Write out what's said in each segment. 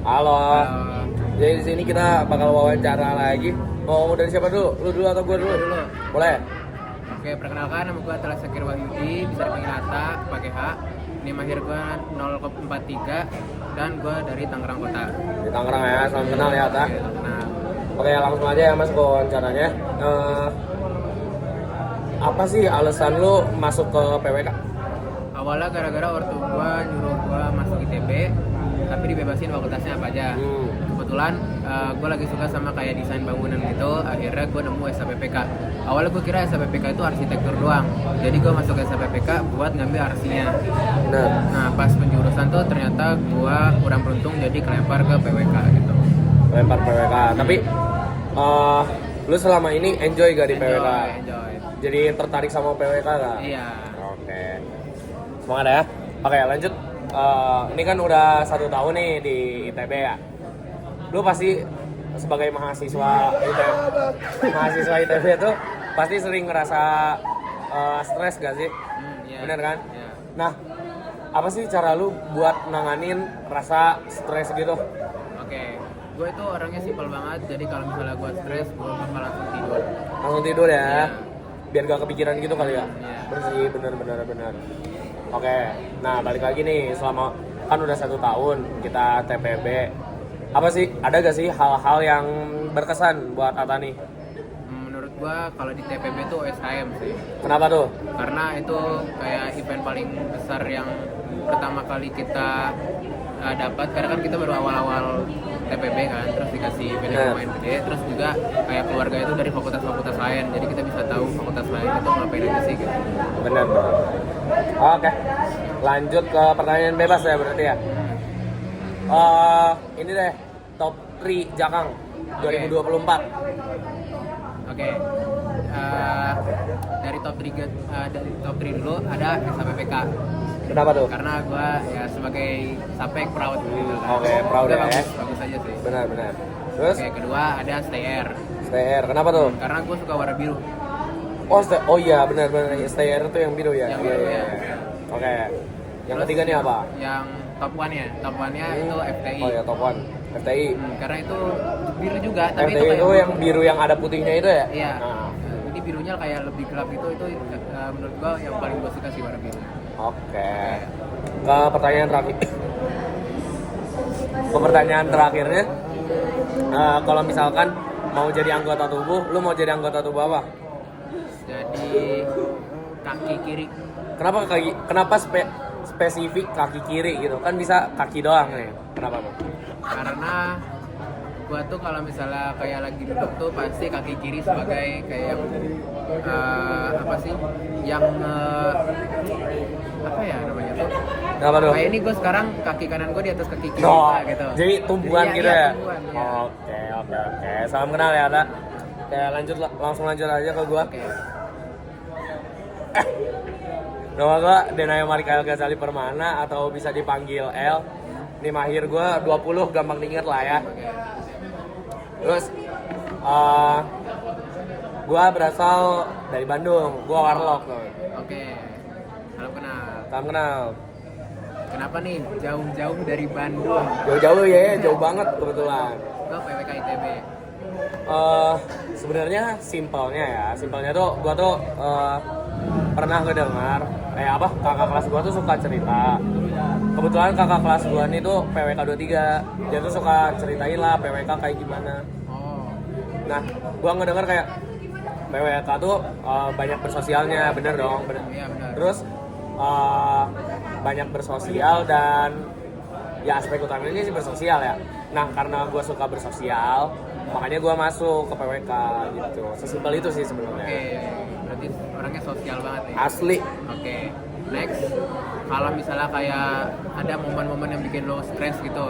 Halo. Halo. Jadi di sini kita bakal wawancara lagi. Mau dari siapa dulu? Lu dulu atau gue dulu? Gua dulu. Boleh. Oke, perkenalkan nama gue adalah Sakir Wahyudi, bisa dipanggil Hatta, pakai H. Ini mahir gue 0,43 dan gue dari Tangerang Kota. Di Tangerang ya, salam kenal ya, Ta. Oke, kenal. Oke, langsung aja ya Mas ke wawancaranya. Apa sih alasan lu masuk ke PWK? Awalnya gara-gara ortu gue nyuruh gue masuk ITB, tapi dibebasin fakultasnya apa aja. Kebetulan gue lagi suka sama kayak desain bangunan gitu, akhirnya gue nemu SHPPK. Awalnya gue kira SHPPK itu arsitektur doang, jadi gue masuk SHPPK buat ngambil arsinya. Nah, Nah pas penjurusan tuh ternyata gue kurang beruntung, jadi kelempar ke PWK gitu. lempar PWK. Tapi lu selama ini enjoy gak di PWK? Enjoy. Jadi tertarik sama PWK gak? Iya. Oke. Semangat ya. Oke, lanjut. Ini kan udah 1 tahun nih di ITB ya. Lu pasti sebagai mahasiswa ITB itu pasti sering ngerasa stres gak sih? Iya. Bener kan? Iya. Nah, apa sih cara lu buat nanganin rasa stres gitu? Oke. Gue itu orangnya simpel banget, jadi kalau misalnya gue stres, gue bakal langsung tidur. Langsung tidur ya? Iya. Biar gak kepikiran gitu kali ya? Iya. Bersih, bener. Oke, nah balik lagi nih, selama kan udah 1 tahun kita TPB, apa sih, ada gak sih hal-hal yang berkesan buat Ata nih? Menurut gue kalau di TPB itu OSKM sih. Kenapa tuh? Karena itu kayak event paling besar yang pertama kali kita dapat, karena kan kita baru awal-awal TPB kan, terus dikasih event yang lumayan gede, terus juga kayak keluarga itu dari fakultas-fakultas lain, jadi kita bisa tahu fakultas lain itu ngapain aja sih gitu. Bener. Oke, lanjut ke pertanyaan bebas ya berarti ya. Ini deh, top 3 Jakang 2024. Oke. Dari top 3 dulu ada SHPPK. Kenapa tuh? Karena gue ya sebagai sapek proud gitu kan. Oke, proud Udah ya. bagus aja sih. Benar. Terus? Oke, kedua ada Stay Air. STR, kenapa tuh? Karena gue suka warna biru. Oh iya, benar. STR itu yang biru ya? Yang biru, Iya. ya. Oke, yang Terus ketiga nih apa? Yang top 1-nya. Top 1-nya itu FTI. Oh ya, top 1 FTI. Karena itu biru juga, tapi FTI itu kayak yang biru yang ada putihnya itu ya? Iya. Nah, Ini birunya kayak lebih gelap gitu, itu menurut gue yang paling gue suka sih warna biru. oke. Ke pertanyaan terakhir. Ke pertanyaan terakhirnya, kalau misalkan mau jadi anggota tubuh, lu mau jadi anggota tubuh apa? Jadi kaki kiri. Kenapa spesifik kaki kiri gitu? Kan bisa kaki doang nih. Kenapa tuh? Karena gua tuh kalau misalnya kayak lagi duduk tuh pasti kaki kiri sebagai kayak yang apa sih yang apa ya namanya tuh, Kenapa tuh? kayak ini gue sekarang kaki kanan gue di atas kaki kiri Oh, gitu, jadi tumbuhan Iya, gitu iya, ya? tumbuhan, iya. Oke. Salam kenal ya, Ta. Oke, langsung lanjut aja ke gua. Oke. Nama gua Denaya Marikael Ghazali Permana atau bisa dipanggil L. Ini mahir gua 20, gampang diinget lah ya. Oke. Terus gua berasal dari Bandung, gua warlock tuh. Oke. Salam kenal. Salam kenal. Kenapa nih jauh-jauh dari Bandung? Jauh-jauh ya, jauh banget kebetulan. Gue PWK ITB. Sebenarnya simpelnya tuh gua tuh pernah ngedengar kayak apa, kakak kelas gua tuh suka cerita. Kebetulan kakak kelas gua nih tuh PWK 23, dia tuh suka ceritain lah PWK kayak gimana. Oh. Nah, gua ngedengar kayak PWK tuh banyak bersosialnya, bener dong. Iya benar. Terus banyak bersosial dan ya aspek utamanya sih bersosial ya. Nah, karena gue suka bersosial, makanya gue masuk ke PWK gitu. Sesimpel itu sih sebenarnya. Oke. Berarti orangnya sosial banget nih. Asli. Oke. Next, kalau misalnya kayak ada momen-momen yang bikin lo stres gitu,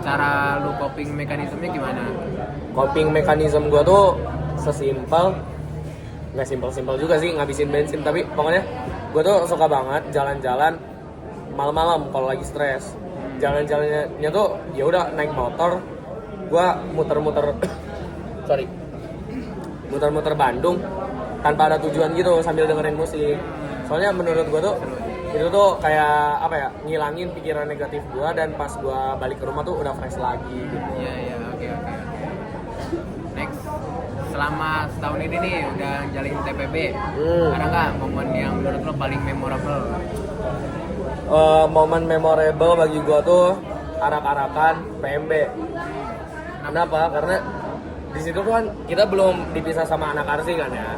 cara lo coping mekanismenya gimana? Coping mekanisme gue tuh sesimpel, nggak simpel juga sih ngabisin bensin, tapi pokoknya gue tuh suka banget jalan-jalan malam-malam kalau lagi stres. Jalan-jalannya tuh ya udah naik motor, gue muter-muter muter-muter Bandung tanpa ada tujuan gitu sambil dengerin musik. Soalnya menurut gue tuh itu tuh kayak apa ya, ngilangin pikiran negatif gua, dan pas gua balik ke rumah tuh udah fresh lagi gitu. Iya iya, oke. Next, selama setahun ini nih udah jalin TPB, ada nggak momen yang menurut lo paling memorable? Momen memorable bagi gua tuh arak-arakan PMB. Kenapa? Karena di situ kan kita belum dipisah sama anak arsi kan ya,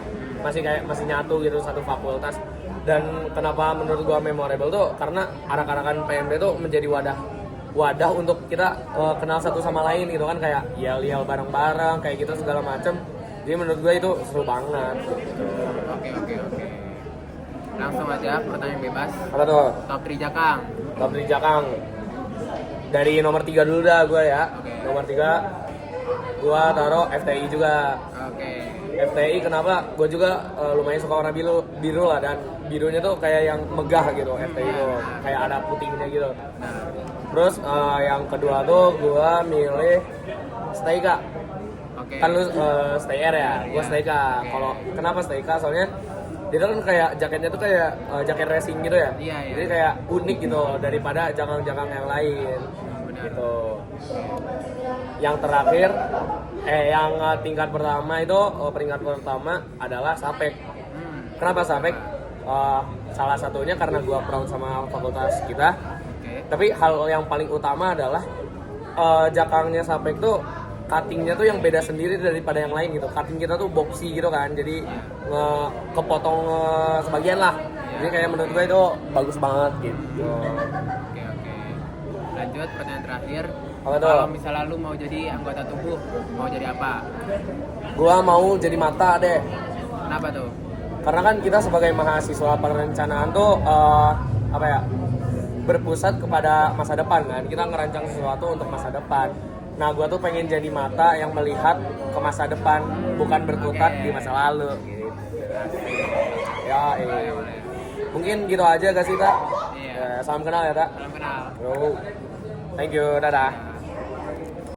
masih nyatu gitu satu fakultas. Dan kenapa menurut gua memorable tuh karena arak-arakan PMB tuh menjadi wadah untuk kita kenal satu sama lain gitu kan, kayak yel bareng-bareng kayak gitu segala macem. Jadi menurut gua itu seru banget gitu. Oke. Langsung aja pertanyaan bebas. Apa tuh? Top 3 Jakang. Top 3 Jakang. Dari nomor 3 dulu dah gua ya. Oke. Nomor 3 gua taruh FTI juga. Oke. FTI kenapa? Gue juga lumayan suka warna biru lah, dan birunya tuh kayak yang megah gitu. FTI tuh kayak ada putihnya gitu. Terus yang kedua tuh gue milih Steika. Oke. Kan lu Stay Air ya, gue Iya. Steika. Kalau kenapa Steika? Soalnya dia kan kayak jaketnya tuh kayak jaket racing gitu ya. Iya. Jadi kayak unik gitu daripada jakang-jakang yang lain. Benar. Gitu. Yang terakhir yang tingkat pertama itu peringkat pertama adalah Sapek. Kenapa Sapek? Salah satunya karena gua proud sama fakultas kita. Oke. Tapi hal yang paling utama adalah jakangnya Sapek tuh cuttingnya tuh yang beda sendiri daripada yang lain gitu. Cutting kita tuh boxy gitu kan, jadi kepotong sebagian lah. Jadi kayak menurut gue itu bagus banget gitu. Oke. Lanjut pertanyaan terakhir. Apa tuh? Kalau misalnya lu mau jadi anggota tubuh, mau jadi apa? Gua mau jadi mata deh. Kenapa tuh? Karena kan kita sebagai mahasiswa perencanaan tuh apa ya, berpusat kepada masa depan kan. Kita ngerancang sesuatu untuk masa depan. Nah, gua tuh pengen jadi mata yang melihat ke masa depan, bukan berkutat di masa lalu gitu. Ya, mungkin gitu aja gak sih, Tak? Iya. Salam kenal ya, Tak. Salam kenal. Bro. Thank you, dadah.